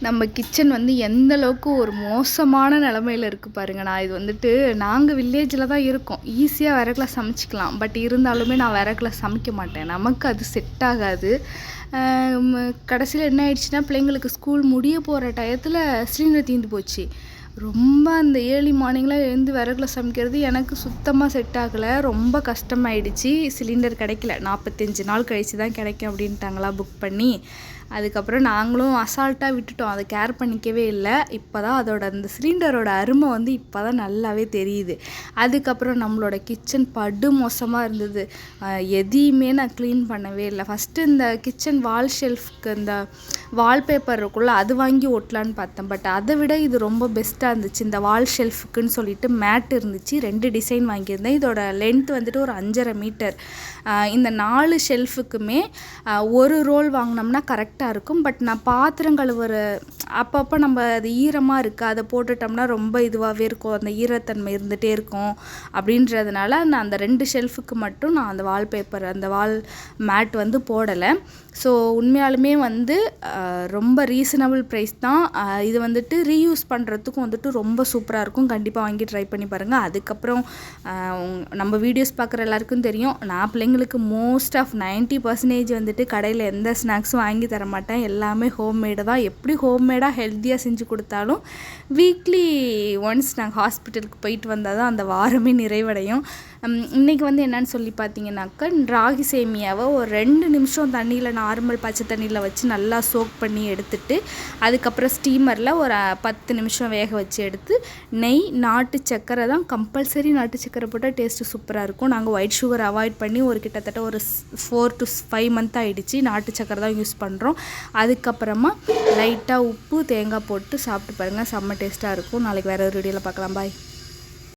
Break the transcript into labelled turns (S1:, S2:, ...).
S1: நம்ம கிச்சன் வந்து எந்த அளவுக்கு ஒரு மோசமான நிலமையில இருக்குது பாருங்க. நான் இது வந்துட்டு நாங்கள் வில்லேஜில் தான் இருக்கோம். ஈஸியாக விறகுல சமைச்சிக்கலாம். பட் இருந்தாலுமே நான் விறகுல சமைக்க மாட்டேன். நமக்கு அது செட் ஆகாது. கடைசியில் என்ன ஆயிடுச்சுன்னா, பிள்ளைங்களுக்கு ஸ்கூல் முடிய போகிற டயத்தில் சிலிண்டர் தீர்ந்து போச்சு. ரொம்ப அந்த ஏர்லி மார்னிங்கில் எழுந்து விறகுல சமைக்கிறது எனக்கு சுத்தமாக செட் ஆகலை. ரொம்ப கஷ்டமாயிடுச்சு. சிலிண்டர் கிடைக்கல. 45 நாள் கழித்து தான் கிடைக்கும் அப்படின்ட்டாங்களா புக் பண்ணி. அதுக்கப்புறம் நாங்களும் அசால்ட்டாக விட்டுட்டோம். அதை கேர் பண்ணிக்கவே இல்லை. இப்போ தான் அதோட அந்த சிலிண்டரோட அருமை வந்து இப்போ தான் நல்லாவே தெரியுது. அதுக்கப்புறம் நம்மளோட கிச்சன் படு மோசமாக இருந்தது. எதையுமே நான் க்ளீன் பண்ணவே இல்லை. ஃபஸ்ட்டு இந்த கிச்சன் வால் ஷெல்ஃப்க்கு இந்த வால்பேப்பர் இருக்குள்ள அது வாங்கி ஒட்டலான்னு பார்த்தேன். பட் அதை விட இது ரொம்ப பெஸ்ட்டாக இருந்துச்சு. இந்த வால் ஷெல்ஃபுக்குன்னு சொல்லிட்டு மேட் இருந்துச்சு. 2 டிசைன் வாங்கியிருந்தேன். இதோட லென்த் வந்துட்டு ஒரு 5.5 மீட்டர். இந்த 4 ஷெல்ஃபுக்குமே ஒரு ரோல் வாங்கினோம்னா கரெக்டாக இருக்கும். பட் நான் பாத்திரம் கழுவுற அப்பப்போ நம்ம அது ஈரமாக இருக்குது, அதை போட்டுட்டோம்னா ரொம்ப இதுவாகவே இருக்கும், அந்த ஈரத்தன்மை இருந்துகிட்டே இருக்கும். அப்படின்றதுனால நான் அந்த 2 ஷெல்ஃபுக்கு மட்டும் நான் அந்த வால்பேப்பர் அந்த வால் மேட் வந்து போடலை. ஸோ உண்மையாலுமே வந்து ரொம்ப ரீசனபிள் ப்ரைஸ் தான். இது வந்துட்டு ரீயூஸ் பண்ணுறதுக்கும் வந்துட்டு ரொம்ப சூப்பராக இருக்கும். கண்டிப்பாக வாங்கி ட்ரை பண்ணி பாருங்கள். அதுக்கப்புறம் நம்ம வீடியோஸ் பார்க்குற எல்லாருக்கும் தெரியும், நான் பிள்ளைங்களுக்கு மோஸ்ட் ஆஃப் 90% வந்துட்டு கடையில் எந்த ஸ்நாக்ஸும் வாங்கி தர மாட்டேன். எல்லாமே ஹோம்மேடு தான். எப்படி ஹோம்மேடாக ஹெல்த்தியாக செஞ்சு கொடுத்தாலும் வீக்லி ஒன்ஸ் நாங்கள் ஹாஸ்பிட்டலுக்கு போயிட்டு வந்தால் தான் அந்த வாரமே நிறைவடையும். இன்றைக்கி வந்து என்னன்னு சொல்லி பார்த்தீங்கன்னாக்கா, ராகி சேமியாவை ஒரு 2 நிமிஷம் தண்ணியில் நார்மல் பச்சை தண்ணியில் வச்சு நல்லா சோக் பண்ணி எடுத்துட்டு, அதுக்கப்புறம் ஸ்டீமரில் ஒரு 10 நிமிஷம் வேக வச்சு எடுத்து, நெய், நாட்டு சக்கரை தான் கம்பல்சரி. நாட்டு சக்கரை போட்டால் டேஸ்ட்டு சூப்பராக இருக்கும். நாங்கள் ஒயிட் சுகர் அவாய்ட் பண்ணி கிட்டத்தட்ட ஒரு 4 to 5 மந்த் ஆகிடுச்சு. நாட்டு சக்கரை தான் யூஸ் பண்ணுறோம். அதுக்கப்புறமா லைட்டாக உப்பு, தேங்காய் போட்டு சாப்பிட்டு பாருங்கள். செம்ம டேஸ்ட்டாக இருக்கும். நாளைக்கு வேறு ஒரு வீடியோவில் பார்க்கலாம். பாய்.